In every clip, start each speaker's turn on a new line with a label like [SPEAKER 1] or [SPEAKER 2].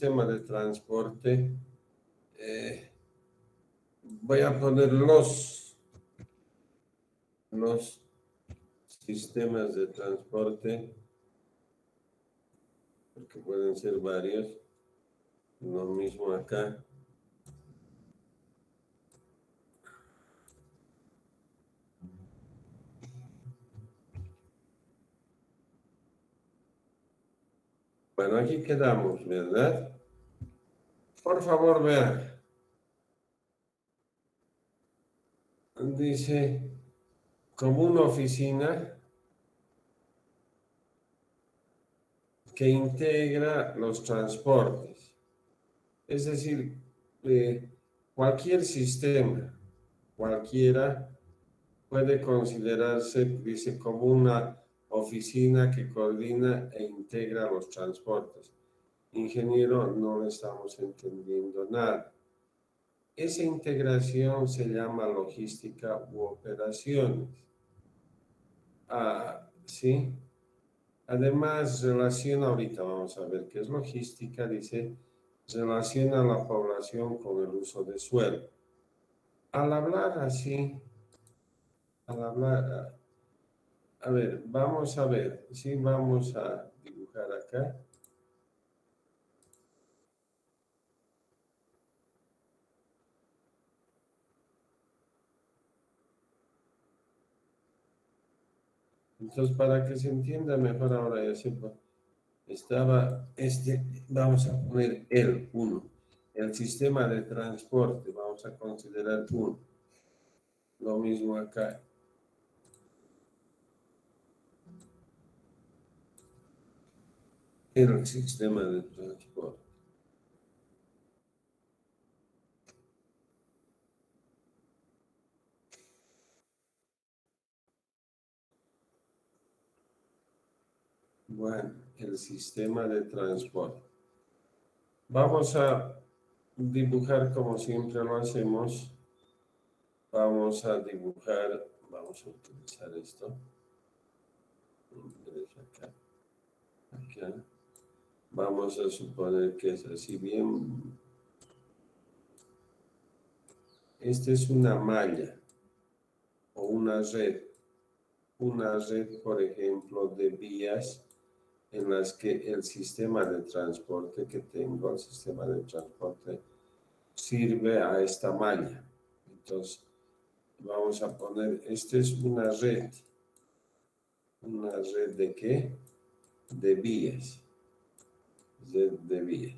[SPEAKER 1] sistema de transporte, voy a poner los sistemas de transporte, porque pueden ser varios, lo mismo acá. Bueno, aquí quedamos, ¿verdad? Por favor, vean. Dice, como una oficina que integra los transportes. Es decir, cualquier sistema, cualquiera, puede considerarse, dice, como una oficina que coordina e integra los transportes. Ingeniero, no estamos entendiendo nada. Esa integración se llama logística u operaciones. ¿Sí? Además, relaciona, ahorita vamos a ver qué es logística, dice, relaciona a la población con el uso de suelo. Al hablar así, a ver, vamos a ver, sí, vamos a dibujar acá. Entonces, para que se entienda mejor ahora, ya sepa, vamos a poner el 1, el sistema de transporte, vamos a considerar 1. Lo mismo acá. El sistema de transporte. Bueno, el sistema de transporte. Vamos a dibujar como siempre lo hacemos. Vamos a dibujar, vamos a utilizar esto. Acá, acá. Vamos a suponer que es así bien. Esta es una malla o una red. Una red, por ejemplo, de vías en las que el sistema de transporte que tengo, el sistema de transporte, sirve a esta malla. Entonces, vamos a poner, esta es una red. ¿Una red de qué? De vías. Red de vías.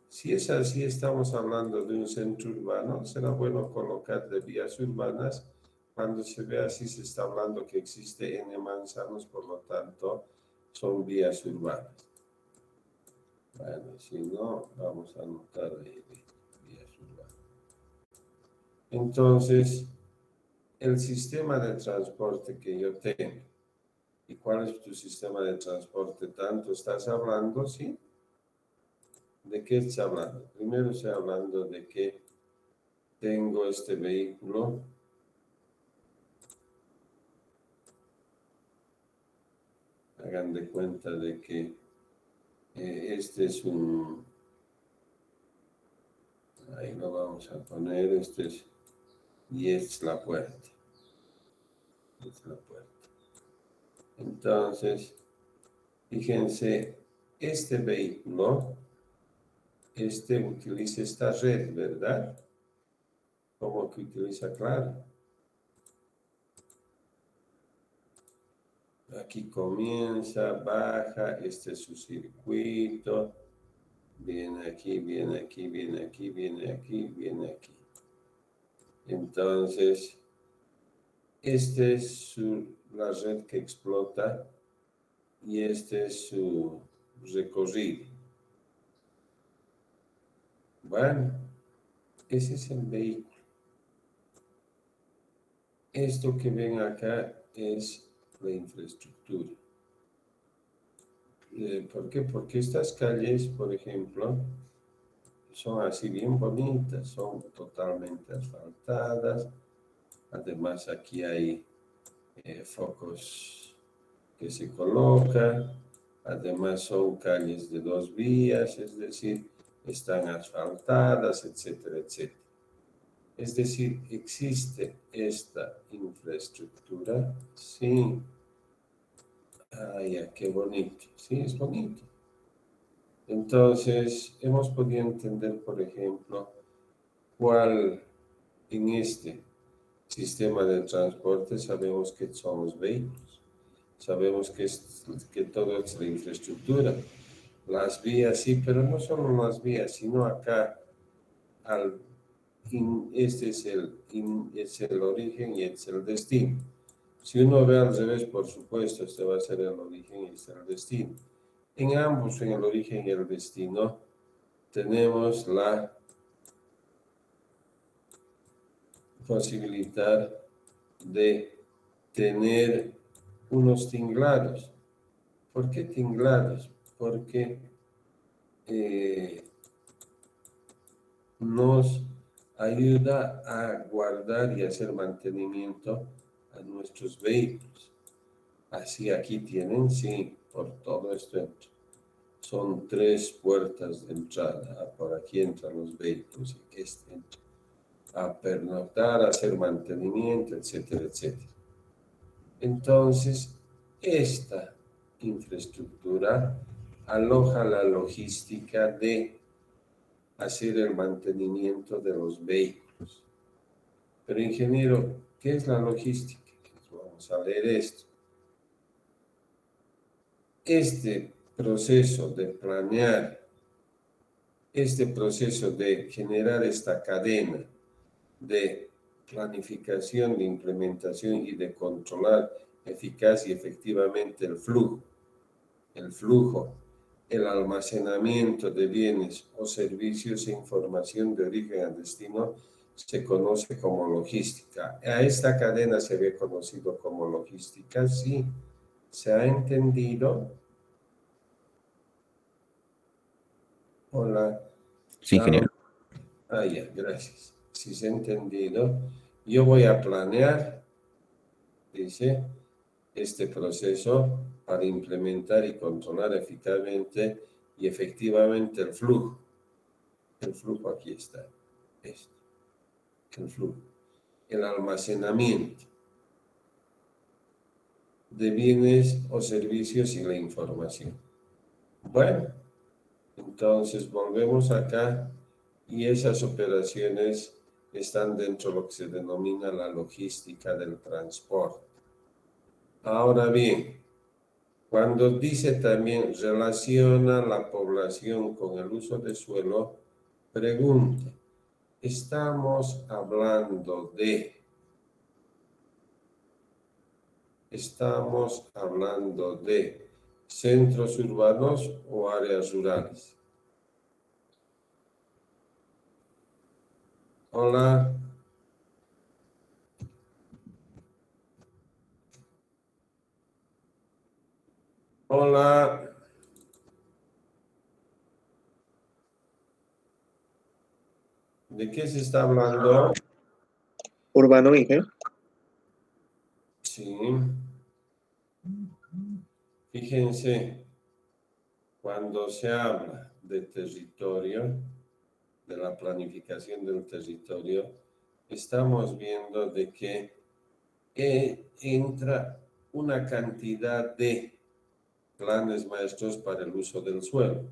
[SPEAKER 1] Si es así, estamos hablando de un centro urbano, será bueno colocar de vías urbanas. Cuando se ve así, se está hablando que existe N manzanas, por lo tanto, son vías urbanas. Bueno, si no, vamos a anotar ahí vías urbanas. Entonces, el sistema de transporte que yo tengo. ¿Y cuál es tu sistema de transporte? ¿Tanto estás hablando, sí? ¿De qué estás hablando? Primero estoy hablando de que tengo este vehículo. Hagan de cuenta de que este es un... Ahí lo vamos a poner, este es... Y es la puerta. Es la puerta. Entonces, fíjense, este vehículo, utiliza esta red, ¿verdad? ¿Cómo que utiliza? Claro. Aquí comienza, baja, este es su circuito, viene aquí, viene aquí, viene aquí, viene aquí, viene aquí. Entonces, esta es la red que explota y este es su recorrido. Bueno, ese es el vehículo. Esto que ven acá es la infraestructura. ¿Por qué? Porque estas calles, por ejemplo, son así bien bonitas, son totalmente asfaltadas. Además, aquí hay focos que se colocan. Además, son calles de 2 vías, es decir, están asfaltadas, etcétera, etcétera. Es decir, ¿existe esta infraestructura? Sí. Ya, qué bonito. Sí, es bonito. Entonces, hemos podido entender, por ejemplo, cuál en este sistema de transporte sabemos que son los vehículos. Sabemos que todo es la infraestructura. Las vías, sí, pero no solo las vías, sino acá, este es el origen y es el destino. Si uno ve al revés, por supuesto, este va a ser el origen y este el destino. En ambos, en el origen y el destino, tenemos la posibilidad de tener unos tinglados. ¿Por qué tinglados? Porque nos ayuda a guardar y hacer mantenimiento a nuestros vehículos. Así aquí tienen, sí, por todo esto son 3 puertas de entrada. Por aquí entran los vehículos y este entra a pernoctar, a hacer mantenimiento, etcétera, etcétera. Entonces, esta infraestructura aloja la logística de hacer el mantenimiento de los vehículos. Pero, ingeniero, ¿qué es la logística? Vamos a leer esto. Este proceso de planear, este proceso de generar esta cadena de planificación, de implementación y de controlar eficaz y efectivamente el flujo, el almacenamiento de bienes o servicios e información de origen a destino se conoce como logística. A esta cadena se había conocido como logística, sí. ¿Se ha entendido? Hola.
[SPEAKER 2] Sí, ingeniero.
[SPEAKER 1] Ya, gracias. Si se ha entendido, yo voy a planear, dice, este proceso para implementar y controlar eficazmente y efectivamente el flujo. El flujo aquí está. Esto. El flujo. El almacenamiento de bienes o servicios y la información. Bueno, entonces volvemos acá y esas operaciones están dentro de lo que se denomina la logística del transporte. Ahora bien, cuando dice también relaciona la población con el uso de suelo, pregunta, ¿estamos hablando de centros urbanos o áreas rurales? Hola. Hola. ¿De qué se está hablando?
[SPEAKER 3] Urbano, Inge.
[SPEAKER 1] Sí. Fíjense, cuando se habla de territorio, de la planificación del territorio, estamos viendo de que entra una cantidad de planes maestros para el uso del suelo.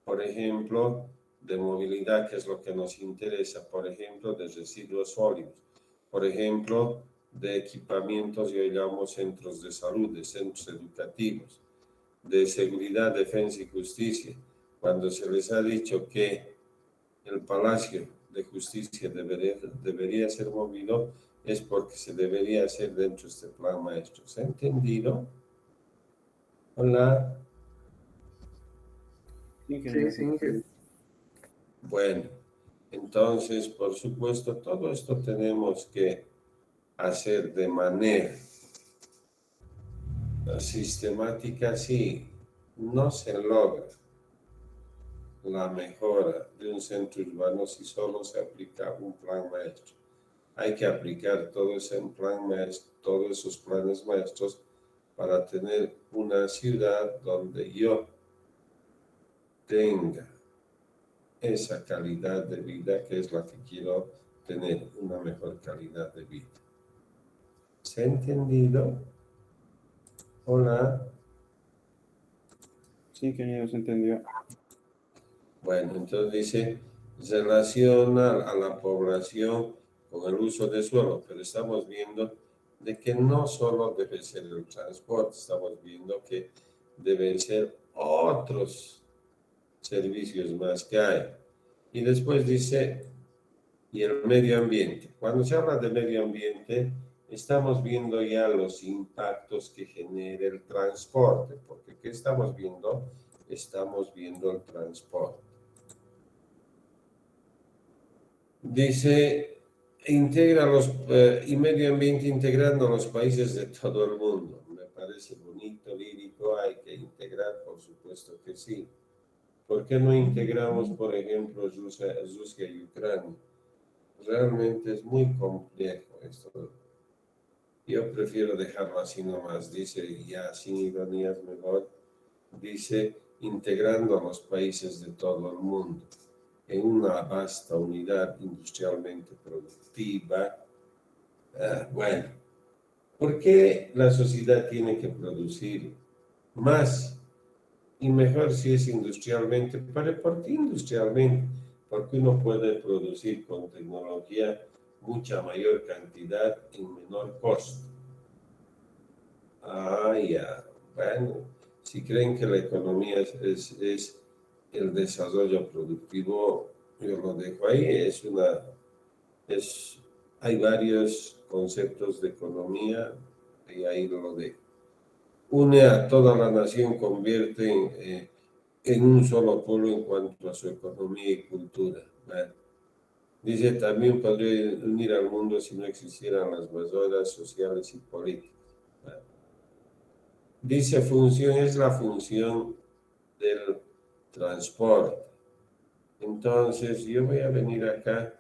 [SPEAKER 1] Por ejemplo, de movilidad, que es lo que nos interesa, por ejemplo, de residuos sólidos, por ejemplo, de equipamientos, yo llamo centros de salud, de centros educativos, de seguridad, defensa y justicia, cuando se les ha dicho que el Palacio de Justicia debería ser movido, es porque se debería hacer dentro de este plan maestro. ¿Se ha entendido? Hola.
[SPEAKER 3] Sí, Inge.
[SPEAKER 1] Bueno, entonces, por supuesto, todo esto tenemos que hacer de manera sistemática, sí, no se logra la mejora de un centro urbano si solo se aplica un plan maestro. Hay que aplicar todo ese plan maestro, todos esos planes maestros para tener una ciudad donde yo tenga esa calidad de vida que es la que quiero tener, una mejor calidad de vida. ¿Se ha entendido? Hola.
[SPEAKER 2] Sí, ingeniero, se entendió.
[SPEAKER 1] Bueno, entonces dice, relaciona a la población con el uso de suelo, pero estamos viendo de que no solo debe ser el transporte, estamos viendo que deben ser otros servicios más que hay. Y después dice, y el medio ambiente. Cuando se habla de medio ambiente, estamos viendo ya los impactos que genera el transporte, porque ¿qué estamos viendo? Estamos viendo el transporte. Dice, integra los, y medio ambiente integrando a los países de todo el mundo. Me parece bonito, lírico, hay que integrar, por supuesto que sí. ¿Por qué no integramos, por ejemplo, Rusia y Ucrania? Realmente es muy complejo esto. Yo prefiero dejarlo así nomás, dice, ya sin ironías mejor, dice, integrando a los países de todo el mundo en una vasta unidad industrialmente productiva. Bueno, ¿por qué la sociedad tiene que producir más y mejor si es industrialmente? ¿Por qué industrialmente? Porque uno puede producir con tecnología mucha mayor cantidad en menor costo. Ya. Bueno, si creen que la economía es el desarrollo productivo, yo lo dejo ahí. Hay varios conceptos de economía y ahí lo dejo. Une a toda la nación, convierte en un solo pueblo en cuanto a su economía y cultura. Bueno, dice, también podría unir al mundo si no existieran las barreras sociales y políticas. Bueno, dice, función es la función del transporte. Entonces, yo voy a venir acá.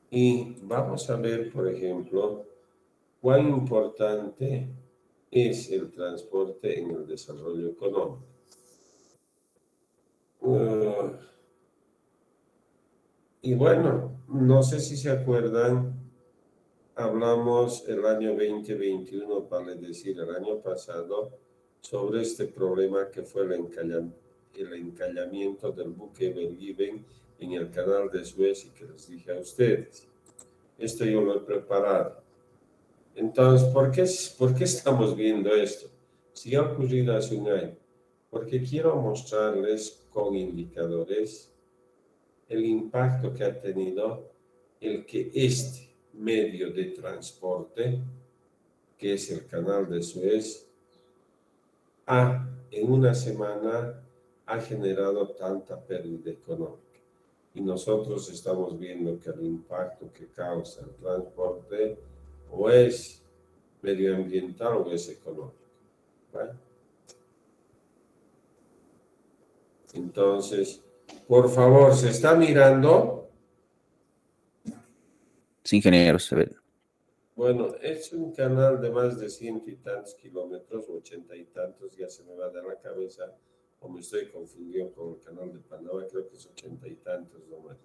[SPEAKER 1] Y vamos a ver, por ejemplo, cuán importante es el transporte en el desarrollo económico. Y bueno, no sé si se acuerdan, hablamos el año 2021, vale decir, el año pasado, sobre este problema que fue el encallamiento del buque Ever Given en el canal de Suez y que les dije a ustedes. Esto yo lo he preparado. Entonces, ¿por qué estamos viendo esto? Si ha ocurrido hace un año, porque quiero mostrarles con indicadores el impacto que ha tenido el que este medio de transporte, que es el canal de Suez, en una semana ha generado tanta pérdida económica. Y nosotros estamos viendo que el impacto que causa el transporte o es medioambiental o es económico. ¿Vale? Entonces, por favor, ¿se está mirando?
[SPEAKER 4] Sí, ingeniero, se ve.
[SPEAKER 1] Bueno, es un canal de más de 100 y tantos kilómetros, 80 y tantos, ya se me va de la cabeza, o me estoy confundiendo con el canal de Panamá, creo que es 80 y tantos nomás.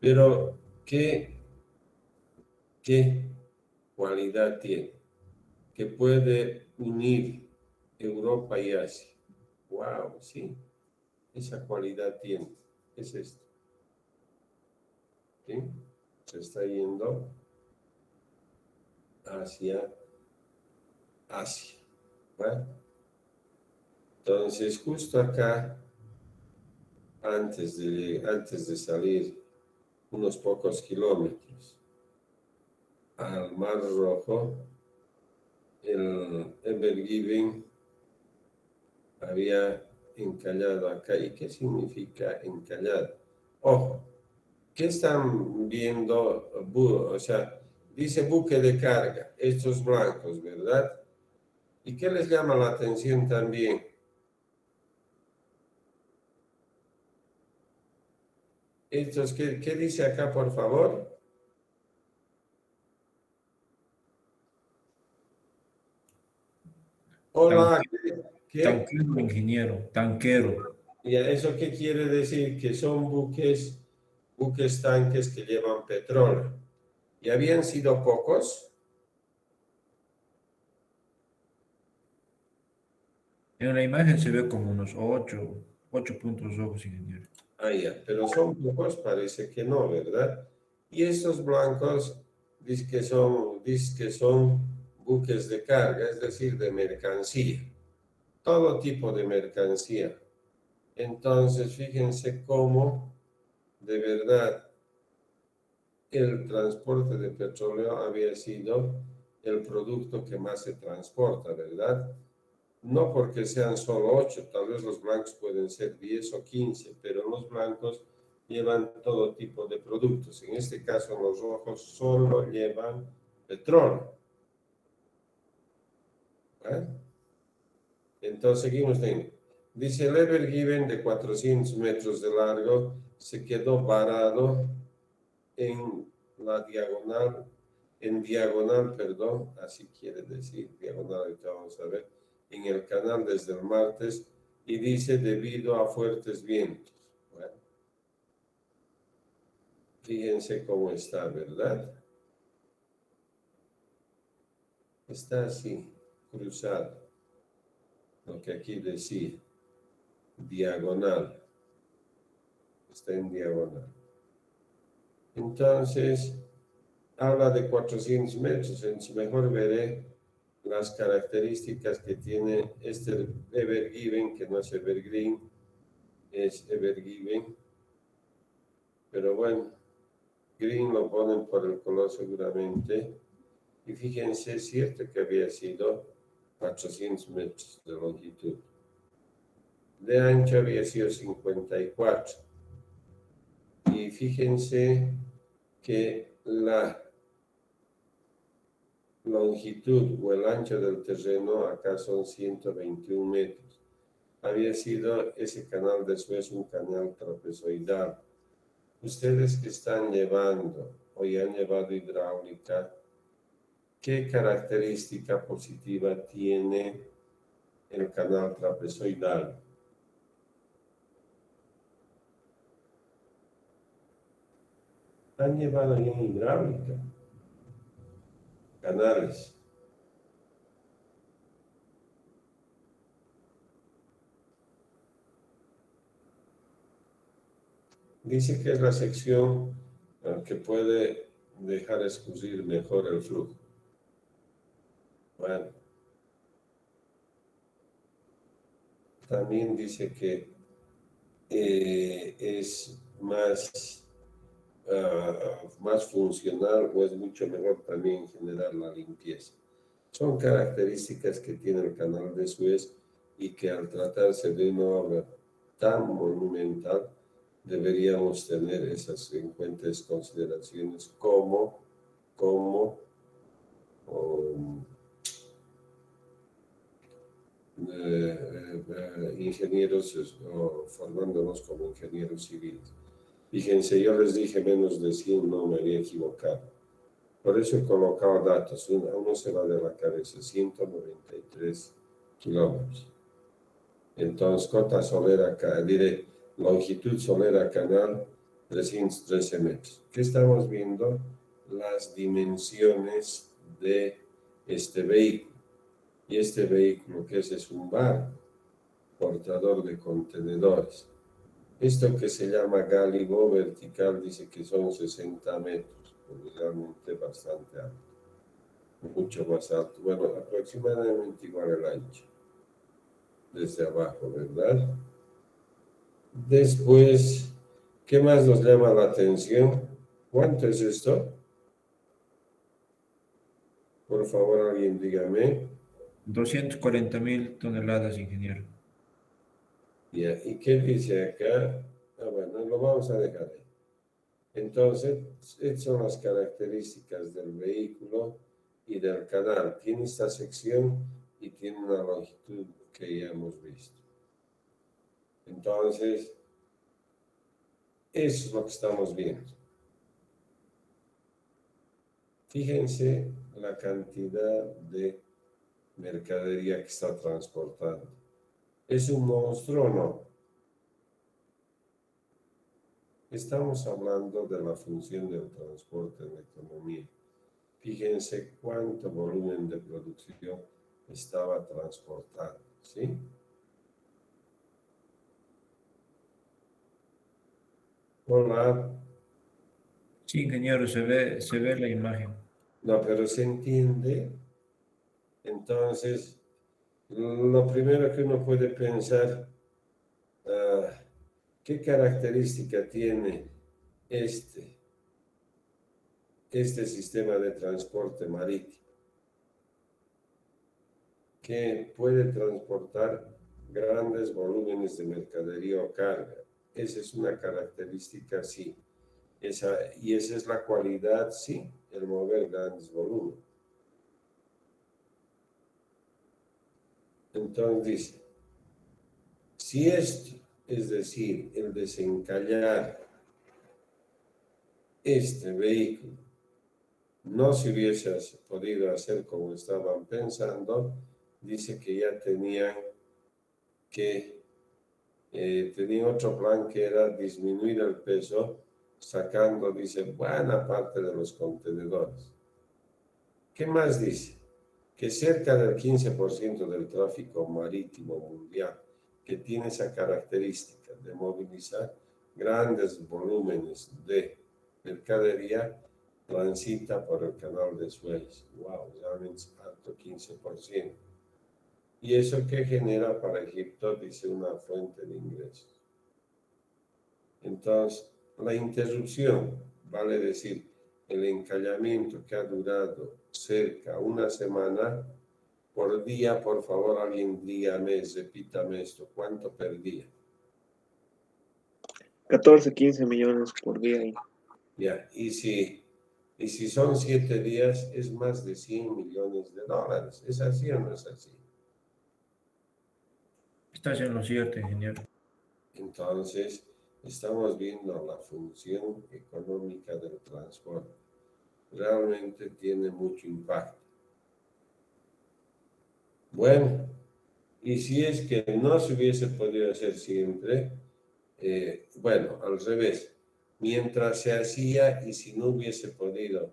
[SPEAKER 1] Pero, ¿qué cualidad tiene? Que puede unir Europa y Asia. ¡Wow! Sí, esa cualidad tiene. Es esto. ¿Sí? Se está yendo hacia Asia. ¿Vale? Entonces, justo acá, antes de salir unos pocos kilómetros al Mar Rojo, el Ever Given había encallado acá. ¿Y qué significa encallado? Ojo, ¿qué están viendo? O sea, dice buque de carga, estos blancos, ¿verdad? ¿Y qué les llama la atención también? Estos, ¿qué dice acá, por favor? Hola, ¿qué?
[SPEAKER 2] Tanquero, ingeniero, tanquero.
[SPEAKER 1] ¿Y eso qué quiere decir? Que son buques tanques que llevan petróleo. ¿Y habían sido pocos?
[SPEAKER 2] En la imagen se ve como unos 8 puntos rojos, ingeniero.
[SPEAKER 1] Ah, ya, pero son pocos, parece que no, ¿verdad? Y estos blancos dice que son buques de carga, es decir, de mercancía, todo tipo de mercancía. Entonces, fíjense cómo de verdad el transporte de petróleo había sido el producto que más se transporta, ¿verdad? No porque sean solo 8, tal vez los blancos pueden ser 10 o 15, pero los blancos llevan todo tipo de productos. En este caso, los rojos solo llevan petróleo. ¿Vale? Entonces, seguimos leyendo. Dice, el Ever Given de 400 metros de largo se quedó varado en la diagonal, perdón, así quiere decir, diagonal, ahorita vamos a ver, en el canal desde el martes, y dice debido a fuertes vientos. Bueno, fíjense cómo está, ¿verdad? Está así, cruzado, lo que aquí decía, diagonal, está en diagonal. Entonces, habla de 400 metros, entonces mejor veré las características que tiene este Ever Given, que no es Evergreen, es Ever Given, pero bueno, green lo ponen por el color seguramente, y fíjense, es cierto que había sido 400 metros de longitud, de ancho había sido 54, y fíjense que la longitud o el ancho del terreno acá son 121 metros. Había sido ese canal de Suez un canal trapezoidal. Ustedes que están llevando o ya han llevado hidráulica, ¿qué característica positiva tiene el canal trapezoidal? ¿Han llevado ya hidráulica? Canales. Dice que es la sección que puede dejar escurrir mejor el flujo. Bueno, también dice que es más funcional o es mucho mejor también generar la limpieza. Son características que tiene el canal de Suez y que al tratarse de una obra tan monumental deberíamos tener esas en cuenta, consideraciones como ingenieros o formándonos como ingenieros civiles. Fíjense, yo les dije menos de 100, no me había equivocado. Por eso he colocado datos, uno se va de la cabeza, 193 kilómetros. Entonces, cota solera, diré, longitud solera canal, 313 metros. ¿Qué estamos viendo? Las dimensiones de este vehículo. Y este vehículo, que es un barco portador de contenedores. Esto que se llama gálibo vertical dice que son 60 metros, realmente bastante alto, mucho más alto. Bueno, aproximadamente igual el ancho, desde abajo, ¿verdad? Después, ¿qué más nos llama la atención? ¿Cuánto es esto? Por favor, alguien dígame.
[SPEAKER 2] 240.000 toneladas, ingeniero.
[SPEAKER 1] Ya, ¿y qué dice acá? Ah, bueno, lo vamos a dejar ahí. Entonces, estas son las características del vehículo y del canal. Tiene esta sección y tiene una longitud que ya hemos visto. Entonces, eso es lo que estamos viendo. Fíjense la cantidad de mercadería que está transportando. ¿Es un monstruo o no? Estamos hablando de la función del transporte en la economía. Fíjense cuánto volumen de producción estaba transportando, ¿sí? Hola.
[SPEAKER 2] Sí, ingeniero, se ve la imagen.
[SPEAKER 1] No, pero se entiende. Entonces, lo primero que uno puede pensar, ¿qué característica tiene este sistema de transporte marítimo? Que puede transportar grandes volúmenes de mercadería o carga. Esa es una característica, sí. Y esa es la cualidad, sí, el mover grandes volúmenes. Entonces dice, si esto, es decir, el desencallar este vehículo, no se hubiese podido hacer como estaban pensando, dice que ya tenían otro plan que era disminuir el peso, sacando, dice, buena parte de los contenedores. ¿Qué más dice? Que cerca del 15% del tráfico marítimo mundial, que tiene esa característica de movilizar grandes volúmenes de mercadería, transita por el canal de Suez. Wow, realmente es alto, 15%. ¿Y eso qué genera para Egipto? Dice, una fuente de ingresos. Entonces, la interrupción, vale decir, el encallamiento que ha durado cerca de una semana, por día, por favor, alguien dígame, repítame esto, ¿cuánto per día?
[SPEAKER 3] 14, 15 millones por día.
[SPEAKER 1] Ya, y si son 7 días, es más de 100 millones de dólares. ¿Es así o no es así?
[SPEAKER 2] Estás en lo cierto, ingeniero.
[SPEAKER 1] Entonces, estamos viendo la función económica del transporte. Realmente tiene mucho impacto. Bueno, y si es que no se hubiese podido hacer siempre, bueno, al revés, mientras se hacía y si no hubiese podido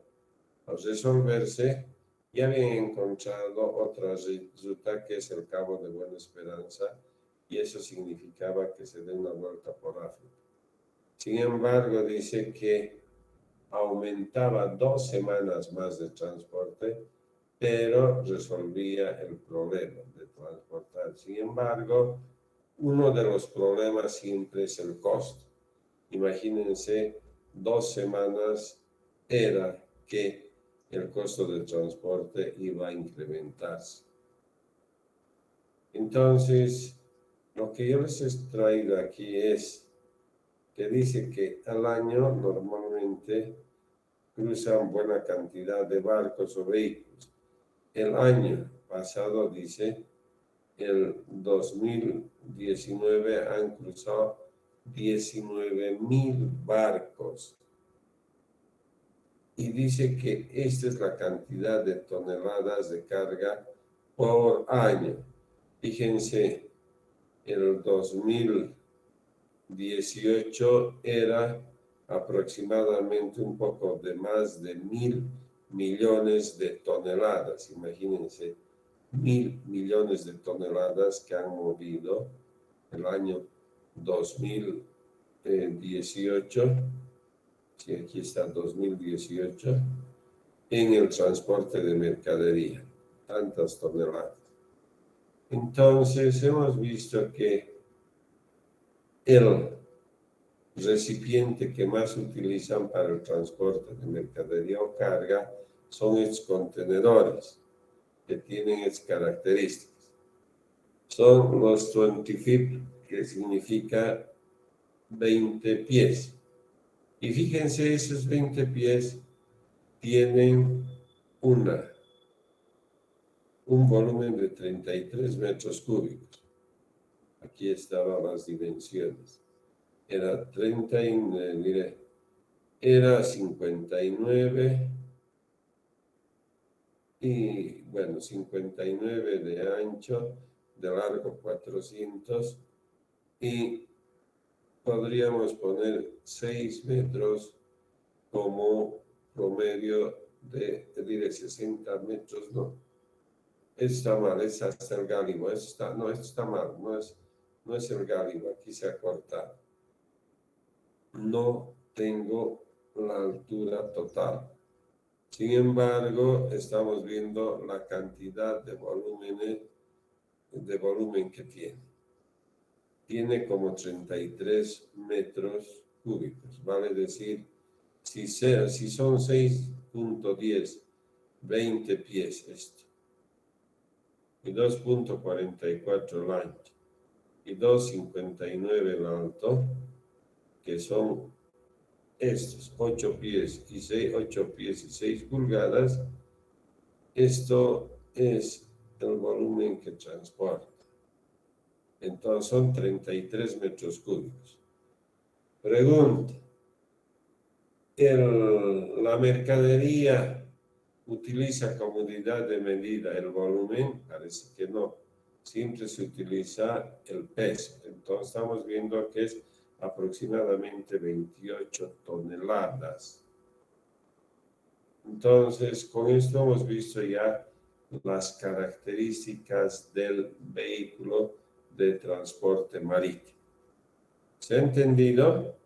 [SPEAKER 1] resolverse, ya habían encontrado otra ruta que es el Cabo de Buena Esperanza y eso significaba que se dé una vuelta por África. Sin embargo, dice que aumentaba 2 semanas más de transporte, pero resolvía el problema de transportar. Sin embargo, uno de los problemas siempre es el costo. Imagínense, 2 semanas era que el costo del transporte iba a incrementarse. Entonces, lo que yo les he traído aquí es que dice que al año normalmente cruzan buena cantidad de barcos o vehículos. El año pasado, dice, el 2019 han cruzado 19,000 barcos. Y dice que esta es la cantidad de toneladas de carga por año. Fíjense, el 2018 era aproximadamente un poco de más de 1,000 millones de toneladas. Imagínense, 1,000 millones de toneladas que han movido el año 2018. Sí, aquí está 2018, en el transporte de mercadería, tantas toneladas. Entonces hemos visto que el recipiente que más utilizan para el transporte de mercadería o carga son estos contenedores que tienen estas características. Son los 20 feet, que significa 20 pies. Y fíjense, esos 20 pies tienen un volumen de 33 metros cúbicos. Aquí estaban las dimensiones. Era 59 y bueno, 59 de ancho, de largo 400, y podríamos poner 6 metros como promedio diré 60 metros, no. Está mal, es hasta el gálibo, no, esto está mal, no es el gálibo, aquí se ha cortado. No tengo la altura total. Sin embargo, estamos viendo la cantidad de volumen que tiene. Tiene como 33 metros cúbicos, vale decir, si son 6.10, 20 pies esto, y 2.44 el ancho, y 2.59 el alto, que son estos 8 pies y 6 pulgadas, esto es el volumen que transporta. Entonces son 33 metros cúbicos. Pregunta, ¿la mercadería utiliza como unidad de medida el volumen? Parece que no. Siempre se utiliza el peso. Entonces estamos viendo que es aproximadamente 28 toneladas. Entonces, con esto hemos visto ya las características del vehículo de transporte marítimo. ¿Se ha entendido?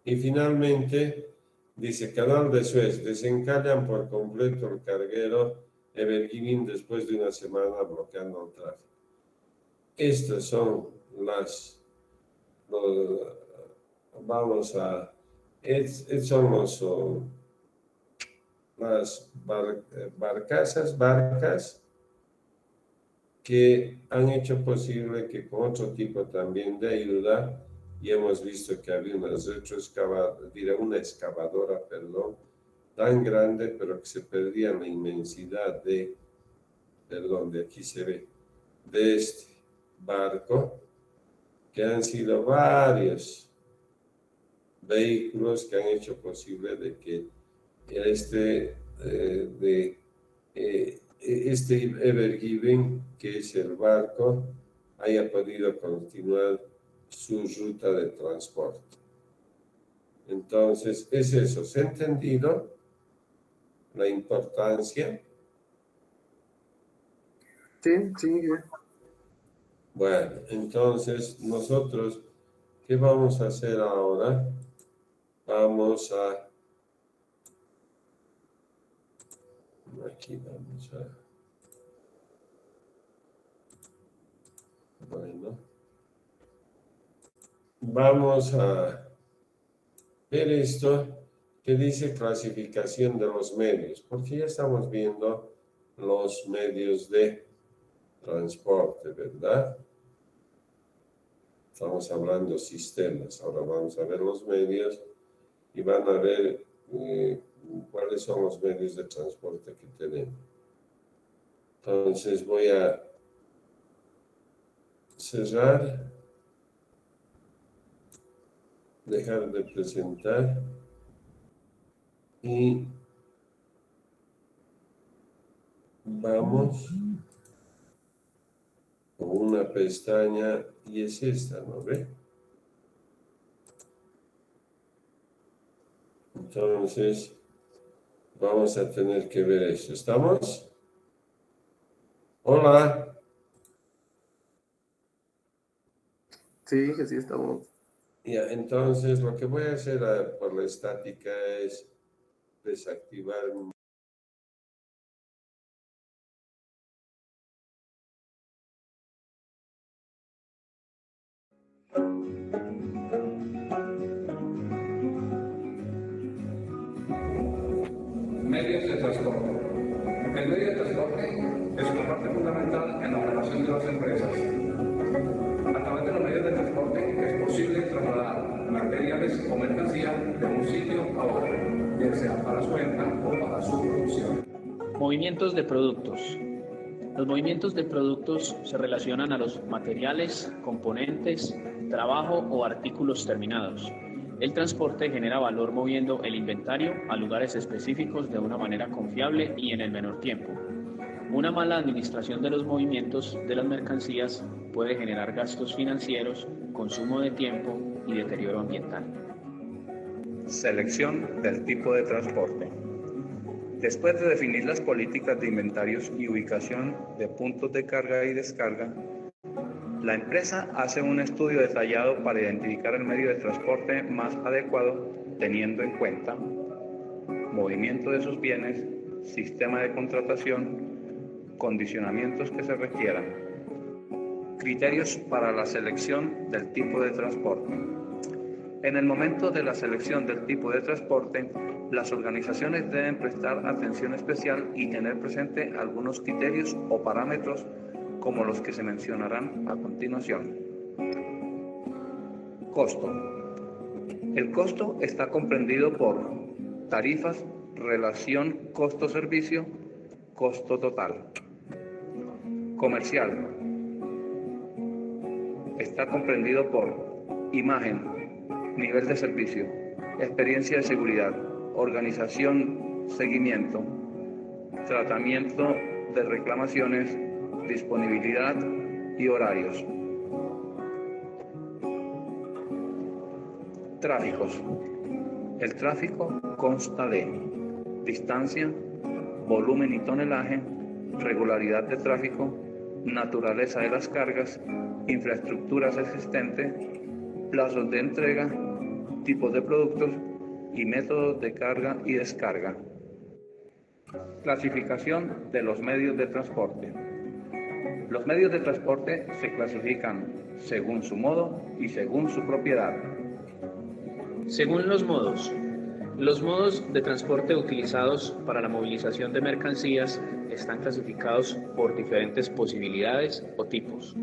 [SPEAKER 1] Y finalmente, dice, Canal de Suez, desencallan por completo el carguero Ever Given después de una semana bloqueando el tráfico. Estas son las barcas que han hecho posible que con otro tipo también de ayuda, y hemos visto que había una excavadora, tan grande, pero que se perdía en la inmensidad de aquí se ve, de este barco, que han sido varios vehículos que han hecho posible de que este Ever Given, que es el barco, haya podido continuar su ruta de transporte. Entonces, es eso. ¿Se ha entendido la importancia?
[SPEAKER 3] Sí, sí.
[SPEAKER 1] Bueno, entonces nosotros, ¿qué vamos a hacer ahora? Aquí vamos a... Bueno. Vamos a ver esto que dice clasificación de los medios, porque ya estamos viendo los medios de transporte, ¿verdad? Estamos hablando sistemas, ahora vamos a ver los medios y van a ver cuáles son los medios de transporte que tenemos. Entonces voy a cerrar, dejar de presentar y vamos con una pestaña y es esta, ¿no ve? Entonces vamos a tener que ver esto. ¿Estamos? Hola.
[SPEAKER 3] Sí, que sí estamos.
[SPEAKER 1] Ya, entonces lo que voy a hacer por la estática es desactivar
[SPEAKER 4] medios de transporte. El medio de transporte es una parte fundamental en la operación de las empresas. A través de los medios de transporte es posible trasladar materiales o mercancías de un sitio a otro, ya sea para su venta o para su producción.
[SPEAKER 5] Movimientos de productos. Los movimientos de productos se relacionan a los materiales, componentes, trabajo o artículos terminados. El transporte genera valor moviendo el inventario a lugares específicos de una manera confiable y en el menor tiempo. Una mala administración de los movimientos de las mercancías puede generar gastos financieros, consumo de tiempo y deterioro ambiental.
[SPEAKER 4] Selección del tipo de transporte. Después de definir las políticas de inventarios y ubicación de puntos de carga y descarga, la empresa hace un estudio detallado para identificar el medio de transporte más adecuado, teniendo en cuenta movimiento de sus bienes, sistema de contratación, condicionamientos que se requieran. Criterios para la selección del tipo de transporte. En el momento de la selección del tipo de transporte, las organizaciones deben prestar atención especial y tener presente algunos criterios o parámetros como los que se mencionarán a continuación. Costo. El costo está comprendido por tarifas, relación costo-servicio, costo total. Comercial. Está comprendido por imagen, nivel de servicio, experiencia de seguridad, organización, seguimiento, tratamiento de reclamaciones, disponibilidad y horarios. Tráficos. El tráfico consta de distancia, volumen y tonelaje, regularidad de tráfico, naturaleza de las cargas, infraestructuras existentes, plazos de entrega, tipos de productos y métodos de carga y descarga. Clasificación de los medios de transporte. Los medios de transporte se clasifican según su modo y según su propiedad.
[SPEAKER 5] Según los modos de transporte utilizados para la movilización de mercancías están clasificados por diferentes posibilidades o tipos.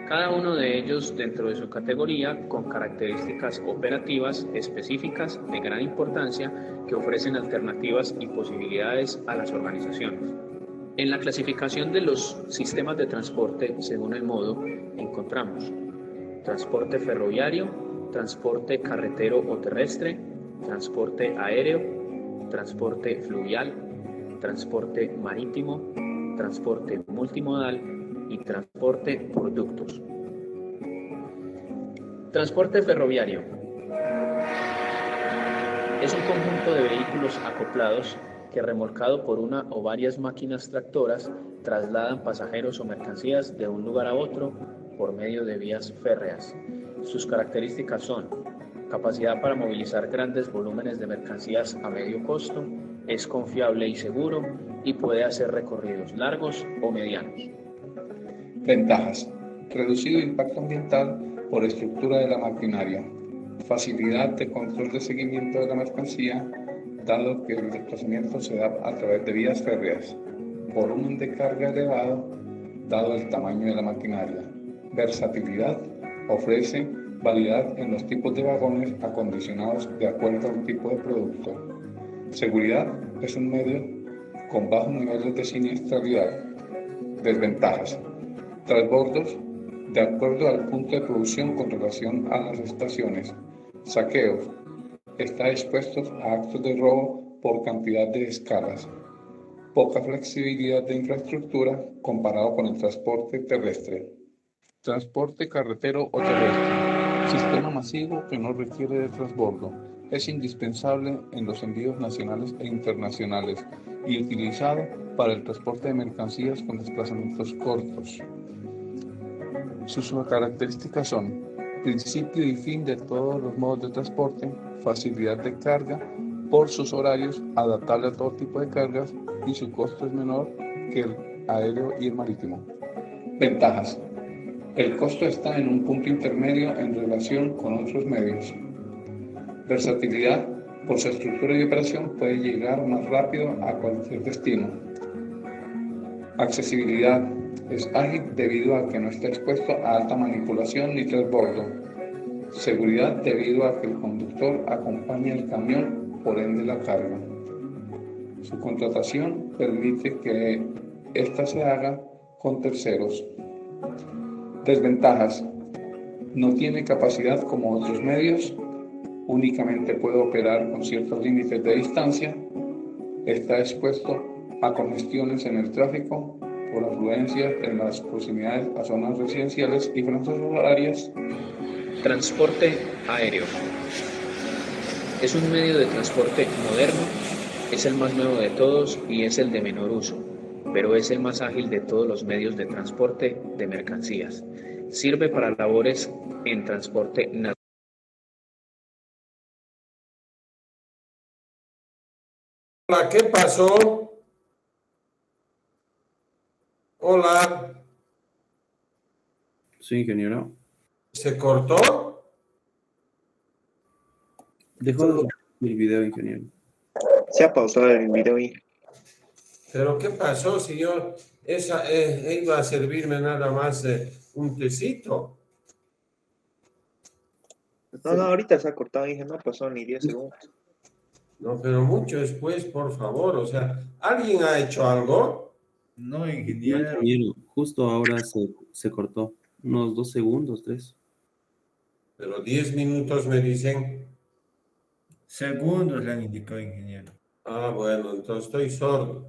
[SPEAKER 5] Cada uno de ellos dentro de su categoría con características operativas específicas de gran importancia que ofrecen alternativas y posibilidades a las organizaciones. En la clasificación de los sistemas de transporte según el modo encontramos transporte ferroviario, transporte carretero o terrestre, transporte aéreo, transporte fluvial, transporte marítimo, transporte multimodal y transporte por ductos. Transporte ferroviario es un conjunto de vehículos acoplados que, remolcado por una o varias máquinas tractoras, trasladan pasajeros o mercancías de un lugar a otro por medio de vías férreas. Sus características son capacidad para movilizar grandes volúmenes de mercancías a medio costo, es confiable y seguro y puede hacer recorridos largos o medianos.
[SPEAKER 6] Ventajas. Reducido impacto ambiental por estructura de la maquinaria. Facilidad de control de seguimiento de la mercancía, dado que el desplazamiento se da a través de vías férreas. Volumen de carga elevado, dado el tamaño de la maquinaria. Versatilidad. Ofrece variedad en los tipos de vagones acondicionados de acuerdo al tipo de producto. Seguridad. Es un medio con bajos niveles de siniestralidad. Desventajas. Transbordos de acuerdo al punto de producción con relación a las estaciones. Saqueos. Está expuesto a actos de robo por cantidad de escalas. Poca flexibilidad de infraestructura comparado con el transporte terrestre. Transporte carretero o terrestre. Sistema masivo que no requiere de transbordo. Es indispensable en los envíos nacionales e internacionales y utilizado para el transporte de mercancías con desplazamientos cortos. Sus características son principio y fin de todos los modos de transporte, facilidad de carga por sus horarios, adaptable a todo tipo de cargas y su costo es menor que el aéreo y el marítimo. Ventajas. El costo está en un punto intermedio en relación con otros medios. Versatilidad. Por su estructura y operación puede llegar más rápido a cualquier destino. Accesibilidad. Es ágil debido a que no está expuesto a alta manipulación ni transbordo. Seguridad debido a que el conductor acompaña el camión, por ende la carga. Su contratación permite que ésta se haga con terceros. Desventajas. No tiene capacidad como otros medios, únicamente puede operar con ciertos límites de distancia, está expuesto a congestiones en el tráfico por afluencia en las proximidades a zonas residenciales y franjas horarias.
[SPEAKER 5] Transporte aéreo. Es un medio de transporte moderno, es el más nuevo de todos y es el de menor uso, pero es el más ágil de todos los medios de transporte de mercancías. Sirve para labores en transporte nacional.
[SPEAKER 1] Hola, ¿qué pasó? Hola,
[SPEAKER 7] Sí, ingeniero.
[SPEAKER 1] ¿se cortó?
[SPEAKER 7] Dejó de grabar el video, ingeniero.
[SPEAKER 8] Se ha pausado el video y
[SPEAKER 1] ¿Pero qué pasó si yo iba a servirme nada más un tecito?
[SPEAKER 8] no, ahorita se ha cortado, dije, no pasó ni 10 segundos.
[SPEAKER 1] No, pero mucho después, por favor. O sea, ¿alguien ha hecho algo?
[SPEAKER 2] No,
[SPEAKER 7] No,
[SPEAKER 2] ingeniero.
[SPEAKER 7] ingeniero, justo ahora se cortó. Unos 2 segundos, 3.
[SPEAKER 1] Pero 10 minutos me dicen.
[SPEAKER 2] Segundos le han indicado, ingeniero.
[SPEAKER 1] Ah, bueno, entonces estoy sordo.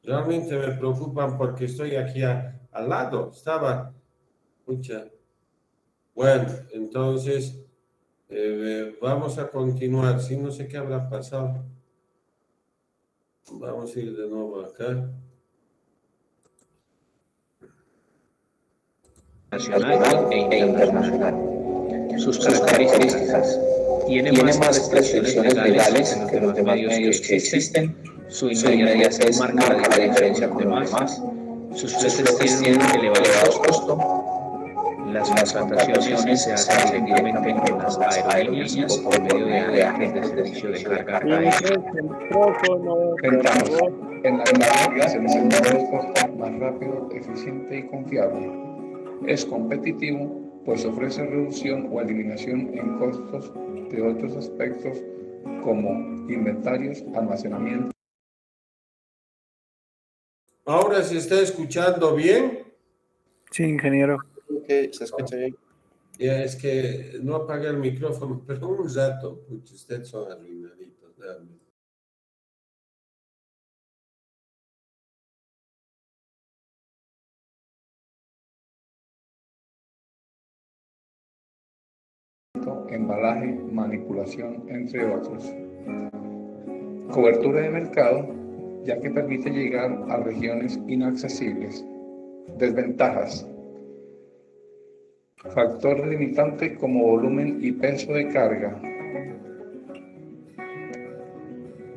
[SPEAKER 1] Realmente me preocupan porque estoy aquí al lado. Estaba. Pucha. Bueno, entonces vamos a continuar. Si no sé qué habrá pasado. Vamos a ir de nuevo acá.
[SPEAKER 5] Nacional e internacional. Sus características. Tiene más restricciones legales que los demás medios que existen. Su inmediatez marca la diferencia con los demás. Sus fletes tienen un elevado costo. Las contrataciones se hacen directamente con las aerolíneas o por medio de agentes de servicio de carga aérea.
[SPEAKER 6] Ventajas. En la actualidad se necesita un transporte más rápido, eficiente y confiable. Es competitivo, pues ofrece reducción o eliminación en costos de otros aspectos como inventarios, almacenamiento.
[SPEAKER 1] ¿Ahora se está escuchando bien?
[SPEAKER 3] Sí, ingeniero.
[SPEAKER 8] Que se escucha bien.
[SPEAKER 1] Ya es que no apagué el micrófono, pero un rato. Pucha, ustedes son arruinaditos, realmente.
[SPEAKER 6] Embalaje, manipulación, entre otros. Cobertura de mercado, ya que permite llegar a regiones inaccesibles. Desventajas. Factor limitante como volumen y peso de carga.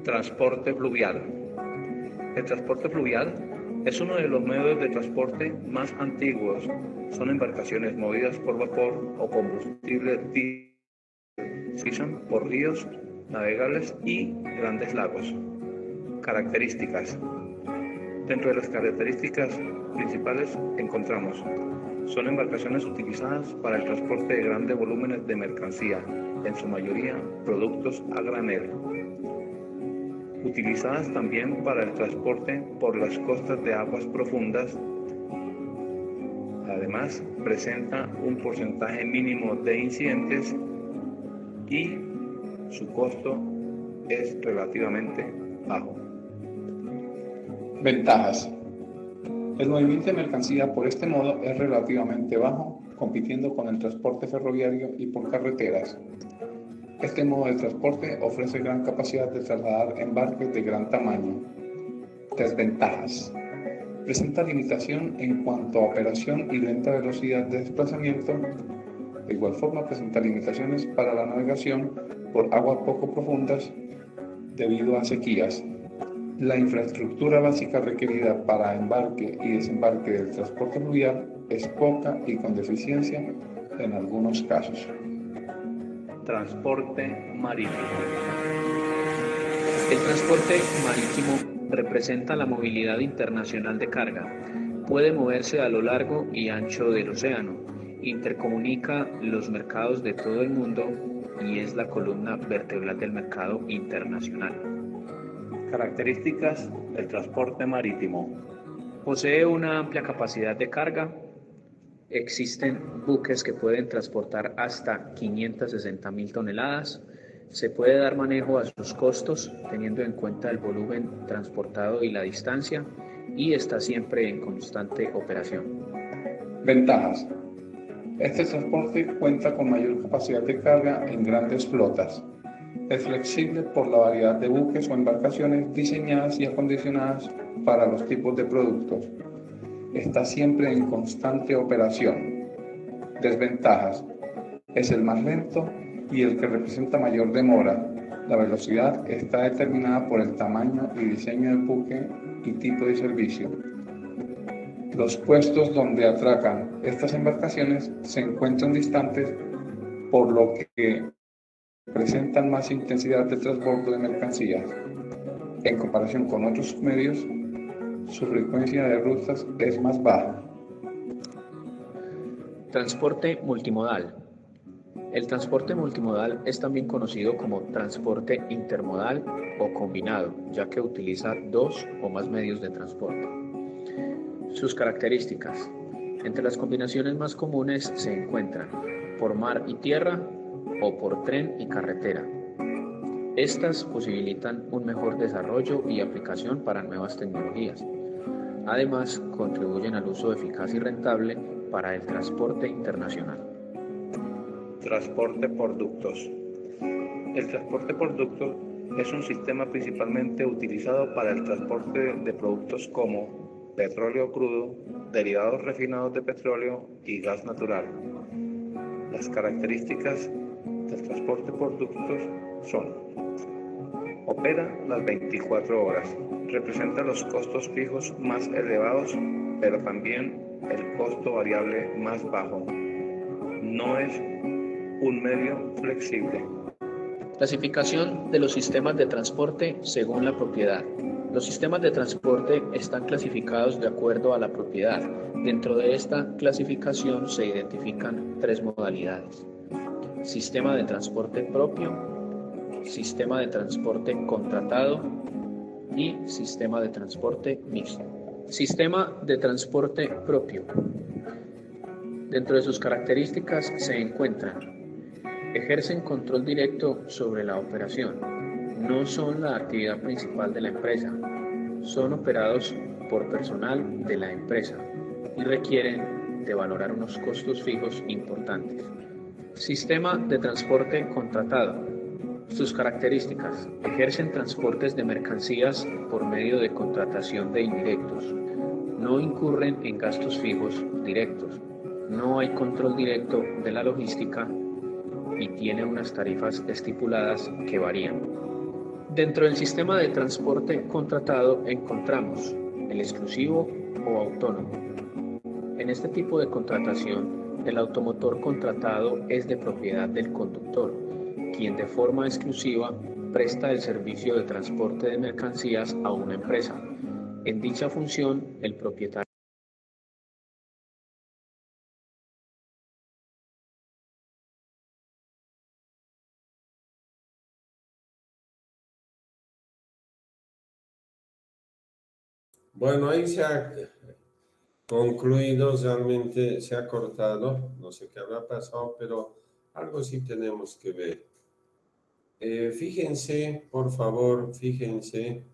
[SPEAKER 9] Transporte fluvial. El transporte fluvial es uno de los medios de transporte más antiguos. Son embarcaciones movidas por vapor o combustible por ríos navegables y grandes lagos. Características. Dentro de las características principales encontramos: son embarcaciones utilizadas para el transporte de grandes volúmenes de mercancía, en su mayoría productos a granel. Utilizadas también para el transporte por las costas de aguas profundas. Además, presenta un porcentaje mínimo de incidentes y su costo es relativamente bajo.
[SPEAKER 6] Ventajas. El movimiento de mercancía por este modo es relativamente bajo, compitiendo con el transporte ferroviario y por carreteras. Este modo de transporte ofrece gran capacidad de trasladar embarques de gran tamaño. Desventajas. Presenta limitación en cuanto a operación y lenta velocidad de desplazamiento. De igual forma, presenta limitaciones para la navegación por aguas poco profundas debido a sequías. La infraestructura básica requerida para embarque y desembarque del transporte fluvial es poca y con deficiencia en algunos casos.
[SPEAKER 9] Transporte marítimo.
[SPEAKER 5] El transporte marítimo representa la movilidad internacional de carga. Puede moverse a lo largo y ancho del océano, intercomunica los mercados de todo el mundo y es la columna vertebral del mercado internacional.
[SPEAKER 9] Características del transporte marítimo.
[SPEAKER 5] Posee una amplia capacidad de carga. Existen buques que pueden transportar hasta 560.000 toneladas. Se puede dar manejo a sus costos teniendo en cuenta el volumen transportado y la distancia, y está siempre en constante operación.
[SPEAKER 6] Ventajas. Este transporte cuenta con mayor capacidad de carga en grandes flotas. Es flexible por la variedad de buques o embarcaciones diseñadas y acondicionadas para los tipos de productos. Está siempre en constante operación. Desventajas. Es el más lento y el que representa mayor demora. La velocidad está determinada por el tamaño y diseño del buque y tipo de servicio. Los puestos donde atracan estas embarcaciones se encuentran distantes, por lo que presentan más intensidad de transbordo de mercancías. En comparación con otros medios, su frecuencia de rutas es más baja.
[SPEAKER 5] Transporte multimodal. El transporte multimodal es también conocido como transporte intermodal o combinado, ya que utiliza dos o más medios de transporte. Sus características. Entre las combinaciones más comunes se encuentran por mar y tierra o por tren y carretera. Estas posibilitan un mejor desarrollo y aplicación para nuevas tecnologías. Además, contribuyen al uso eficaz y rentable para el transporte internacional.
[SPEAKER 9] Transporte por ductos. El transporte por ductos es un sistema principalmente utilizado para el transporte de productos como petróleo crudo, derivados refinados de petróleo y gas natural. Las características del transporte por ductos son: opera las 24 horas, representa los costos fijos más elevados, pero también el costo variable más bajo. No es un medio flexible.
[SPEAKER 5] Clasificación de los sistemas de transporte según la propiedad. Los sistemas de transporte están clasificados de acuerdo a la propiedad. Dentro de esta clasificación se identifican tres modalidades: sistema de transporte propio, sistema de transporte contratado y sistema de transporte mixto. Sistema de transporte propio. Dentro de sus características se encuentran: ejercen control directo sobre la operación, no son la actividad principal de la empresa, son operados por personal de la empresa y requieren de valorar unos costos fijos importantes. Sistema de transporte contratado. Sus características: ejercen transportes de mercancías por medio de contratación de indirectos, no incurren en gastos fijos directos, no hay control directo de la logística y tiene unas tarifas estipuladas que varían. Dentro del sistema de transporte contratado encontramos el exclusivo o autónomo. En este tipo de contratación, el automotor contratado es de propiedad del conductor, quien de forma exclusiva presta el servicio de transporte de mercancías a una empresa. En dicha función, el propietario
[SPEAKER 1] Bueno, ahí se ha concluido, realmente se ha cortado, no sé qué habrá pasado, pero algo sí tenemos que ver. Fíjense, por favor, fíjense,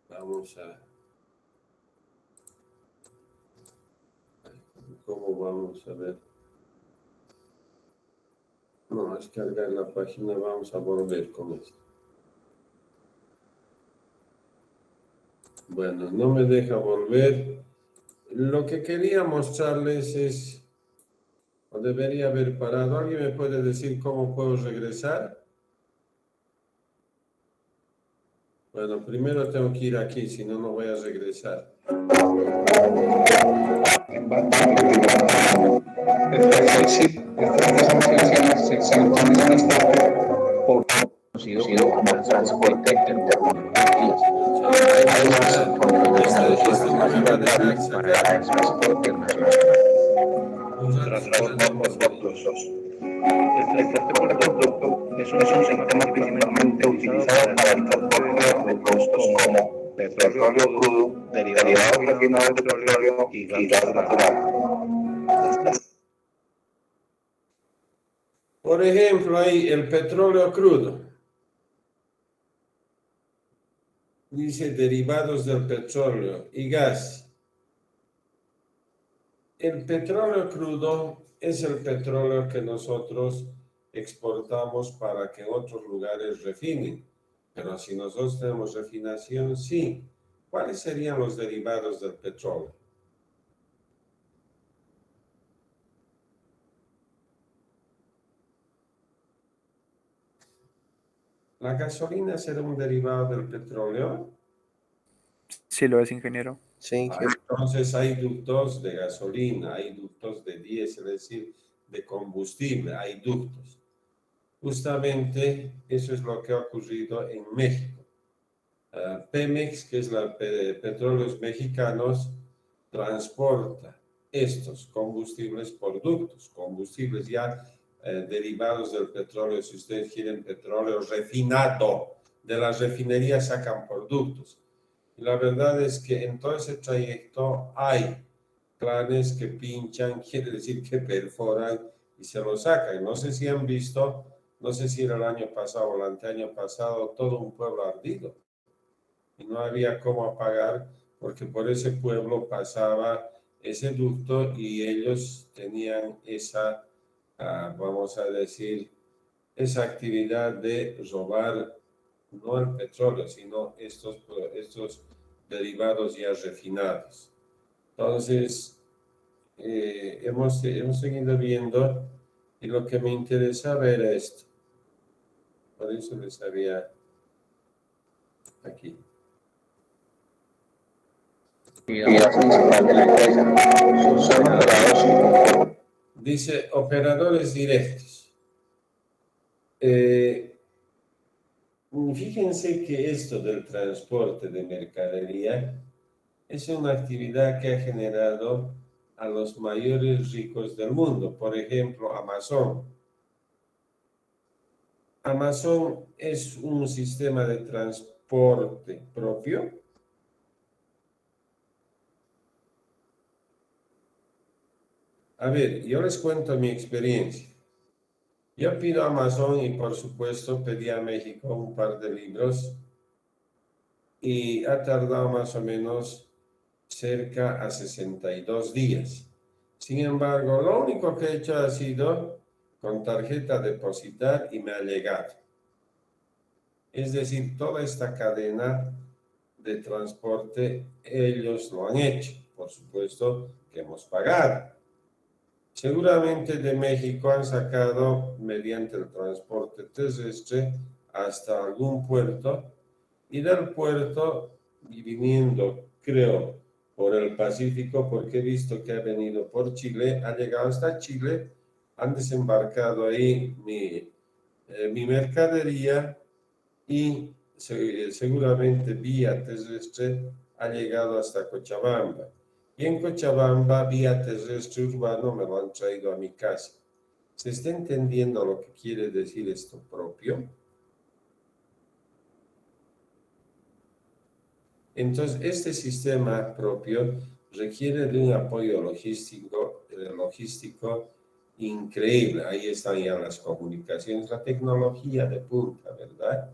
[SPEAKER 1] vamos a... ¿Cómo vamos a ver? No, es cargar la página, vamos a volver con esto. Bueno, no me deja volver. Lo que quería mostrarles es, o debería haber parado. ¿Alguien me puede decir cómo puedo regresar? Bueno, primero tengo que ir aquí, si no, no voy a regresar.
[SPEAKER 5] conocido como transporte intermodal para el transporte internacional.
[SPEAKER 9] Transporte por ductos. El transporte por ductos es un sistema principalmente utilizado para el transporte de productos como petróleo crudo, derivados refinados de petróleo y gas natural.
[SPEAKER 1] Por ejemplo, ahí el petróleo crudo. Dice derivados del petróleo y gas. El petróleo crudo es el petróleo que nosotros exportamos para que otros lugares refinen. Pero si nosotros tenemos refinación, sí. ¿Cuáles serían los derivados del petróleo? ¿La gasolina será un derivado del petróleo?
[SPEAKER 3] Sí lo es, ingeniero.
[SPEAKER 8] Sí,
[SPEAKER 1] Entonces hay ductos de gasolina, hay ductos de diésel, es decir, de combustible, hay ductos. Justamente eso es lo que ha ocurrido en México. Pemex, que es la Petróleos Mexicanos, transporta estos combustibles por ductos, combustibles ya derivados del petróleo. Si ustedes quieren petróleo refinado, de las refinerías sacan por ductos. Y la verdad es que en todo ese trayecto hay planes que pinchan, quiere decir que perforan y se lo sacan. No sé si han visto, no sé si era el año pasado o el anteaño pasado, todo un pueblo ardido. Y no había cómo apagar porque por ese pueblo pasaba ese ducto y ellos tenían esa, vamos a decir, esa actividad de robar no el petróleo, sino estos derivados ya refinados. Entonces, hemos seguido viendo y lo que me interesaba era esto. Por eso les había aquí. Dice operadores directos. Fíjense que esto del transporte de mercadería es una actividad que ha generado a los mayores ricos del mundo. Por ejemplo, Amazon. Amazon es un sistema de transporte propio. A ver, yo les cuento mi experiencia. Yo pido a Amazon y por supuesto pedí a México un par de libros y ha tardado más o menos cerca a 62 días. Sin embargo, lo único que he hecho ha sido con tarjeta depositar y me ha llegado. Es decir, toda esta cadena de transporte ellos lo han hecho. Por supuesto que hemos pagado. Seguramente de México han sacado mediante el transporte terrestre hasta algún puerto y del puerto y viniendo, creo, por el Pacífico, porque he visto que ha venido por Chile, ha llegado hasta Chile, han desembarcado ahí mi mercadería y seguramente vía terrestre ha llegado hasta Cochabamba. Y en Cochabamba, vía terrestre urbano, me lo han traído a mi casa. ¿Se está entendiendo lo que quiere decir esto propio? Entonces, este sistema propio requiere de un apoyo logístico increíble. Ahí están ya las comunicaciones, la tecnología de punta, ¿verdad?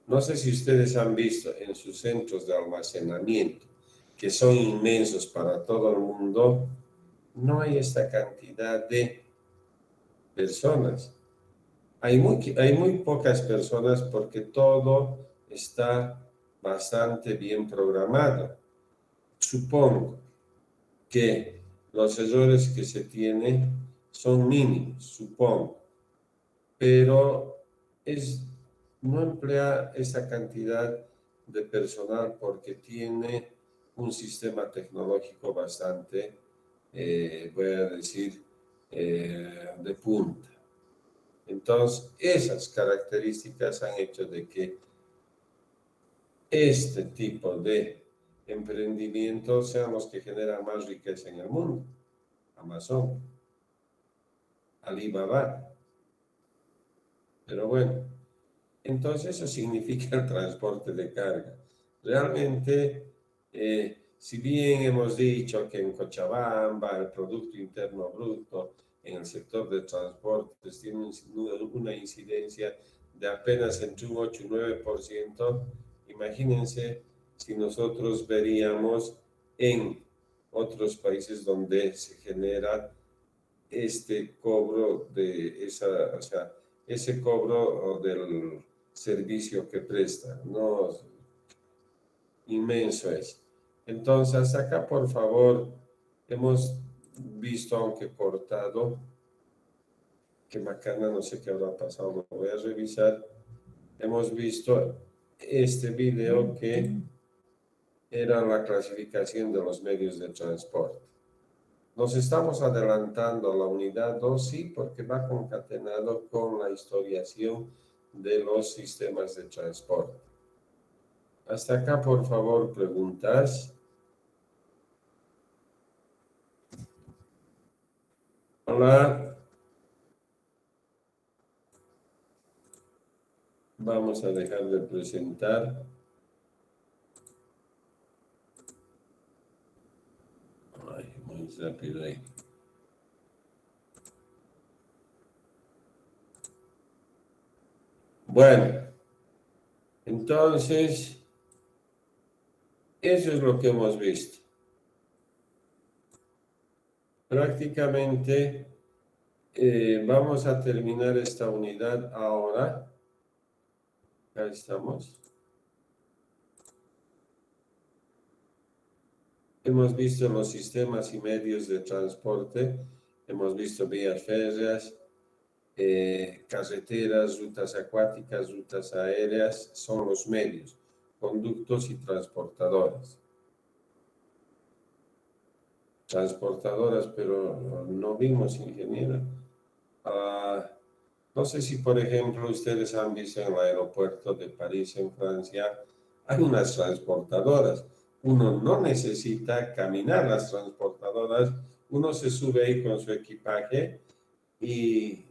[SPEAKER 1] No sé si ustedes han visto en sus centros de almacenamiento, que son inmensos para todo el mundo, no hay esta cantidad de personas. Hay muy pocas personas porque todo está bastante bien programado. Supongo que los errores que se tienen son mínimos, supongo, pero no emplea esa cantidad de personal porque tiene un sistema tecnológico bastante, voy a decir, de punta. Entonces, esas características han hecho de que este tipo de emprendimientos sean los que generan más riqueza en el mundo. Amazon, Alibaba. Pero bueno, entonces eso significa el transporte de carga. Realmente, si bien hemos dicho que en Cochabamba el Producto Interno Bruto en el sector de transportes tiene una incidencia de apenas entre un 8 y 9%, Imagínense si nosotros veríamos en otros países donde se genera este cobro de esa, o sea, ese cobro del servicio que presta, no, inmenso es. Entonces, acá por favor, hemos visto, aunque cortado, que bacana, no sé qué habrá pasado, lo voy a revisar. Hemos visto este video que era la clasificación de los medios de transporte. Nos estamos adelantando a la unidad 2, sí, porque va concatenado con la historiación de los sistemas de transporte. Hasta acá, por favor, preguntas. Hola. Vamos a dejar de presentar. Ay, muy rápido ahí. Bueno, entonces, eso es lo que hemos visto. Prácticamente vamos a terminar esta unidad ahora. Acá estamos. Hemos visto los sistemas y medios de transporte. Hemos visto vías férreas, carreteras, rutas acuáticas, rutas aéreas. Son los medios, conductos y transportadoras. Transportadoras, pero no vimos, ingeniero. No sé si, por ejemplo, ustedes han visto en el aeropuerto de París, en Francia, hay unas transportadoras. Uno no necesita caminar las transportadoras, uno se sube ahí con su equipaje y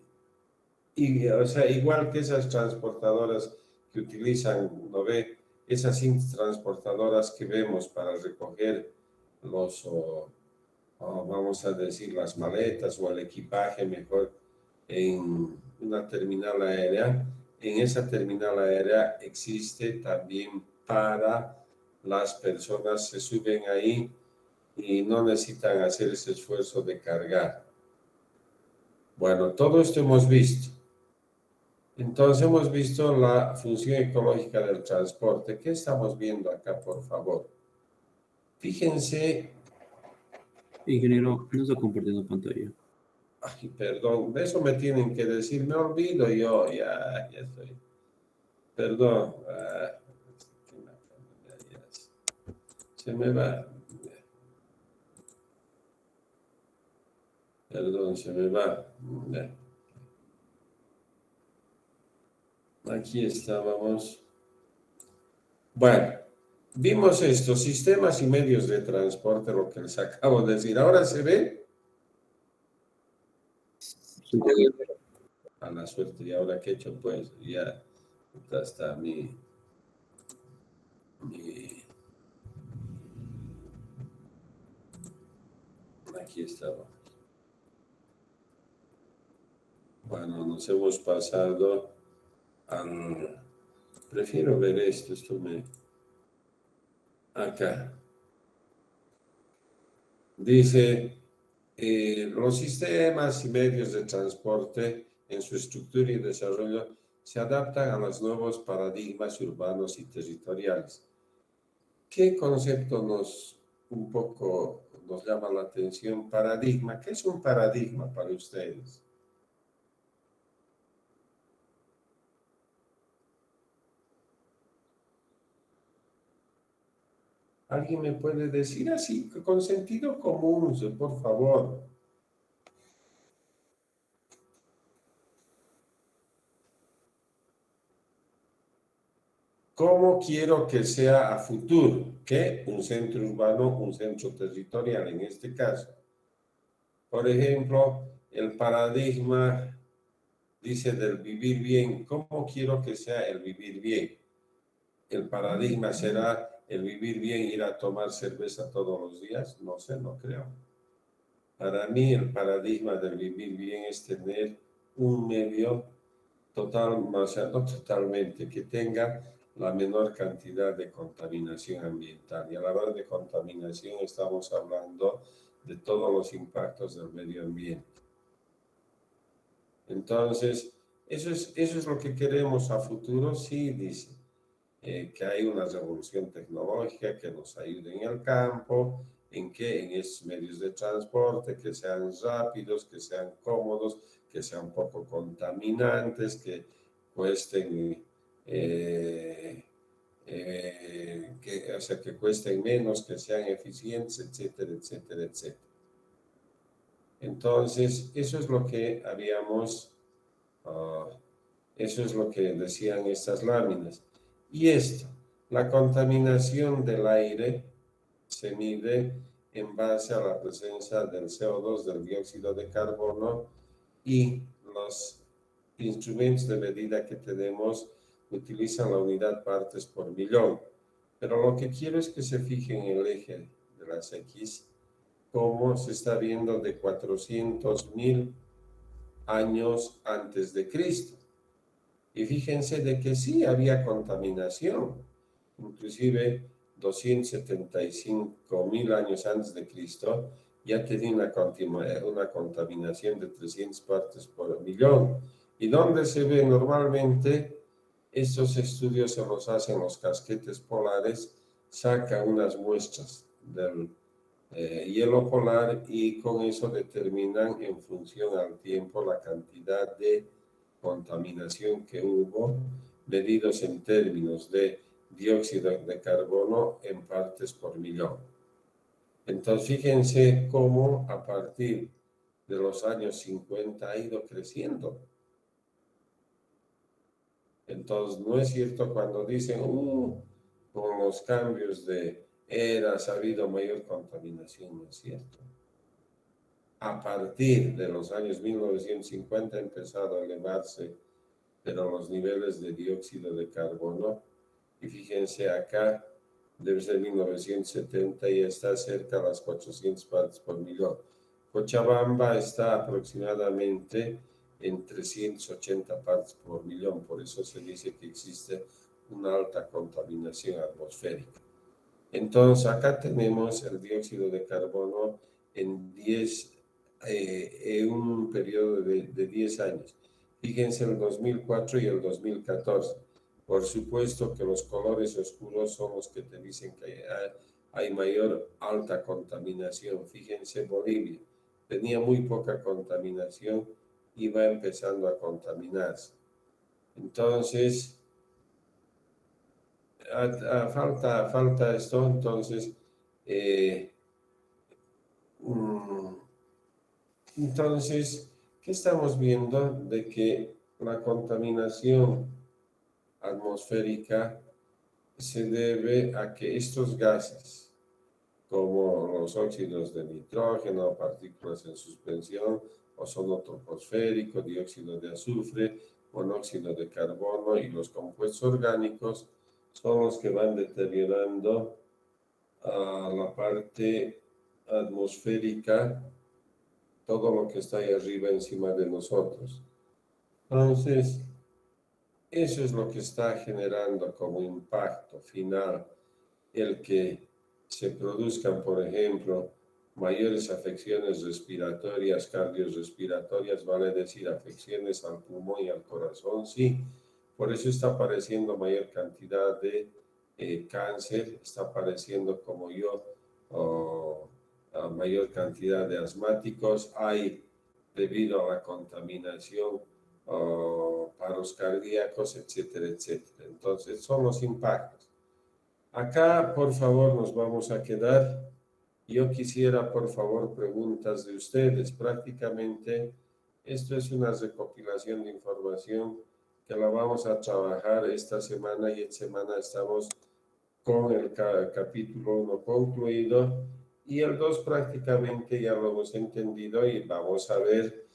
[SPEAKER 1] o sea, igual que esas transportadoras que utilizan, ¿no ve? Esas transportadoras que vemos para recoger los, vamos a decir, las maletas o el equipaje mejor en una terminal aérea. En esa terminal aérea existe también para las personas, se suben ahí y no necesitan hacer ese esfuerzo de cargar. Bueno, todo esto hemos visto. Entonces hemos visto la función ecológica del transporte. ¿Qué estamos viendo acá, por favor? Fíjense.
[SPEAKER 7] Ingeniero, no está compartiendo pantalla.
[SPEAKER 1] Ay, perdón, eso me tienen que decir, me olvido yo, ya estoy. Perdón. Se me va. Perdón, se me va. Aquí estábamos. Bueno, vimos estos sistemas y medios de transporte, lo que les acabo de decir. ¿Ahora se ve? A la suerte, ¿y ahora qué he hecho? Pues ya está mi aquí estaba. Bueno, nos hemos pasado al... Prefiero ver esto me... Acá. Dice, los sistemas y medios de transporte en su estructura y desarrollo se adaptan a los nuevos paradigmas urbanos y territoriales. ¿Qué concepto nos llama la atención? Paradigma. ¿Qué es un paradigma para ustedes? ¿Alguien me puede decir así, con sentido común, por favor? ¿Cómo quiero que sea a futuro? ¿Qué? Un centro urbano, un centro territorial en este caso. Por ejemplo, el paradigma dice del vivir bien. ¿Cómo quiero que sea el vivir bien? ¿El paradigma será el vivir bien, ir a tomar cerveza todos los días? No sé, no creo. Para mí el paradigma del vivir bien es tener un medio total, o sea, no totalmente, que tenga la menor cantidad de contaminación ambiental. Y al hablar de contaminación estamos hablando de todos los impactos del medio ambiente. Entonces, eso es lo que queremos a futuro. Sí, dice que hay una revolución tecnológica que nos ayude en el campo, en esos medios de transporte, que sean rápidos, que sean cómodos, que sean poco contaminantes, que cuesten, o sea, que cuesten menos, que sean eficientes, etcétera, etcétera, etcétera. Entonces, eso es lo que eso es lo que decían estas láminas. Y esto, la contaminación del aire se mide en base a la presencia del CO2, del dióxido de carbono, y los instrumentos de medida que tenemos utilizan la unidad partes por millón. Pero lo que quiero es que se fijen en el eje de las X, cómo se está viendo de 400.000 años antes de Cristo. Y fíjense de que sí había contaminación, inclusive 275.000 años antes de Cristo ya tenía una contaminación de 300 partes por millón. ¿Y dónde se ve normalmente? Estos estudios se los hacen los casquetes polares, sacan unas muestras del hielo polar y con eso determinan en función al tiempo la cantidad de contaminación que hubo, medidos en términos de dióxido de carbono en partes por millón. Entonces, fíjense cómo a partir de los años 50 ha ido creciendo. Entonces, no es cierto cuando dicen, con los cambios de eras ha habido mayor contaminación, no es cierto. A partir de los años 1950 ha empezado a elevarse, pero los niveles de dióxido de carbono, y fíjense acá, desde 1970 ya está cerca de las 400 partes por millón. Cochabamba está aproximadamente en 380 partes por millón, por eso se dice que existe una alta contaminación atmosférica. Entonces, acá tenemos el dióxido de carbono en un periodo de 10 años. Fíjense el 2004 y el 2014. Por supuesto que los colores oscuros son los que te dicen que hay mayor alta contaminación. Fíjense Bolivia, tenía muy poca contaminación y va empezando a contaminarse. Entonces, falta esto, entonces, ¿qué estamos viendo? De que la contaminación atmosférica se debe a que estos gases, como los óxidos de nitrógeno, partículas en suspensión, ozono troposférico, dióxido de azufre, monóxido de carbono y los compuestos orgánicos, son los que van deteriorando la parte atmosférica, todo lo que está ahí arriba encima de nosotros. Entonces, eso es lo que está generando como impacto final el que se produzcan, por ejemplo, mayores afecciones respiratorias, cardiorrespiratorias, vale decir, afecciones al pulmón y al corazón, sí. Por eso está apareciendo mayor cantidad de cáncer, está apareciendo como mayor cantidad de asmáticos, hay debido a la contaminación, paros cardíacos, etcétera, etcétera. Entonces, son los impactos. Acá, por favor, nos vamos a quedar. Yo quisiera, por favor, preguntas de ustedes. Prácticamente, esto es una recopilación de información que la vamos a trabajar esta semana y esta semana estamos con el capítulo 1 concluido y el 2 prácticamente ya lo hemos entendido y vamos a ver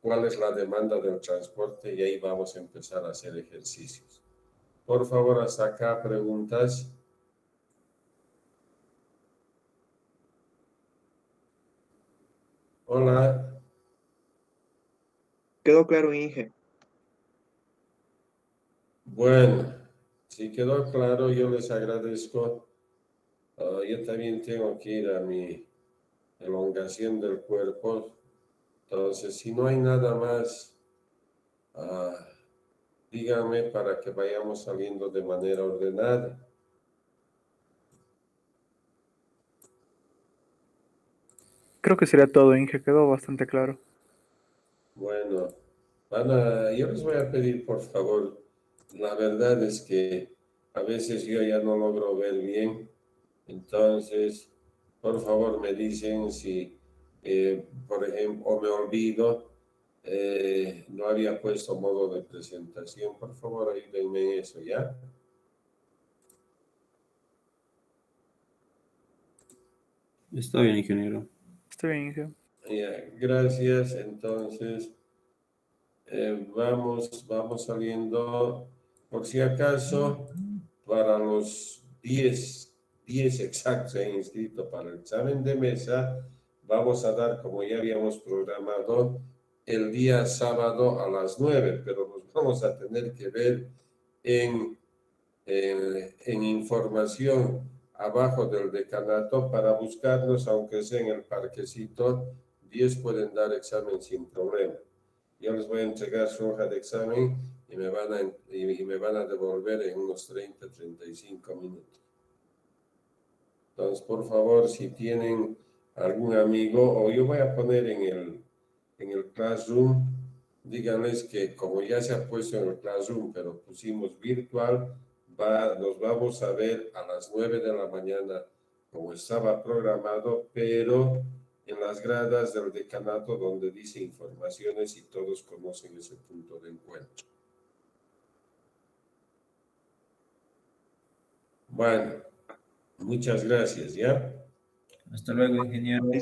[SPEAKER 1] cuál es la demanda del transporte y ahí vamos a empezar a hacer ejercicios. Por favor, hasta acá, preguntas. Hola.
[SPEAKER 8] Quedó claro, Inge.
[SPEAKER 1] Bueno, Si quedó claro, yo les agradezco. Yo también tengo que ir a mi elongación del cuerpo. Entonces, si no hay nada más, díganme para que vayamos saliendo de manera ordenada.
[SPEAKER 3] Creo que sería todo, Inge, quedó bastante claro.
[SPEAKER 1] Bueno, yo les voy a pedir, por favor, la verdad es que a veces yo ya no logro ver bien, entonces, por favor, me dicen si, por ejemplo, o me olvido, no había puesto modo de presentación, por favor, ayúdenme en eso, ¿ya?
[SPEAKER 7] Está bien, ingeniero.
[SPEAKER 3] Estoy bien, Inge.
[SPEAKER 1] Ya, gracias, entonces, vamos saliendo, por si acaso, para los 10 exactos se han inscrito para el examen de mesa, vamos a dar, como ya habíamos programado, el día sábado a las 9, pero nos vamos a tener que ver en información abajo del decanato para buscarnos, aunque sea en el parquecito. 10 pueden dar examen sin problema. Yo les voy a entregar su hoja de examen y me van a devolver en unos 35 minutos. Entonces, por favor, si tienen algún amigo, o yo voy a poner en el Classroom, díganles que como ya se ha puesto en el Classroom, pero pusimos virtual, nos vamos a ver a las 9 de la mañana como estaba programado, pero en las gradas del decanato donde dice informaciones y todos conocen ese punto de encuentro. Bueno, muchas gracias, ¿ya?
[SPEAKER 2] Hasta luego, ingeniero.